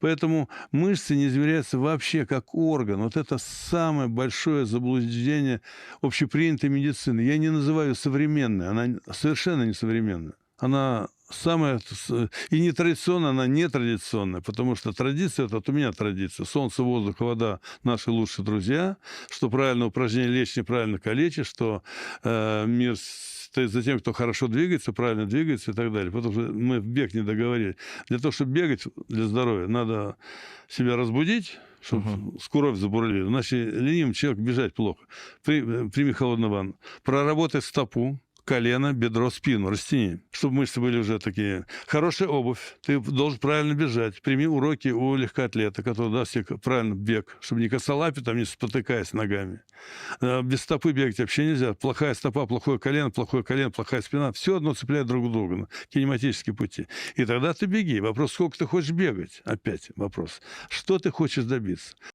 Поэтому мышцы не измеряются вообще как орган. Вот это самое большое заблуждение общепринятой медицины. Я не называю ее современной, она совершенно не современная. Она самая и нетрадиционная, она нетрадиционная, потому что традиция, это вот у меня традиция. Солнце, воздух, вода– наши лучшие друзья, что правильное упражнение лечит, неправильно калечит, что мир стоит за тем, кто хорошо двигается, правильно двигается и так далее. Потому что мы в бег не договорили. Для того, чтобы бегать для здоровья, надо себя разбудить, чтобы кровь забурлила. Иначе ленивым человек бежать плохо. Прими холодную ванну. Проработай стопу, колено, бедро, спину, растяни, чтобы мышцы были уже такие. Хорошая обувь. Ты должен правильно бежать. Прими уроки у легкоатлета, который даст тебе правильно бег, чтобы не косолапить, там не спотыкаясь ногами. Без стопы бегать вообще нельзя. Плохая стопа, плохое колено, плохая спина. Все одно цепляет друг друга на кинематические пути. И тогда ты беги. Вопрос, сколько ты хочешь бегать? Опять вопрос. Что ты хочешь добиться?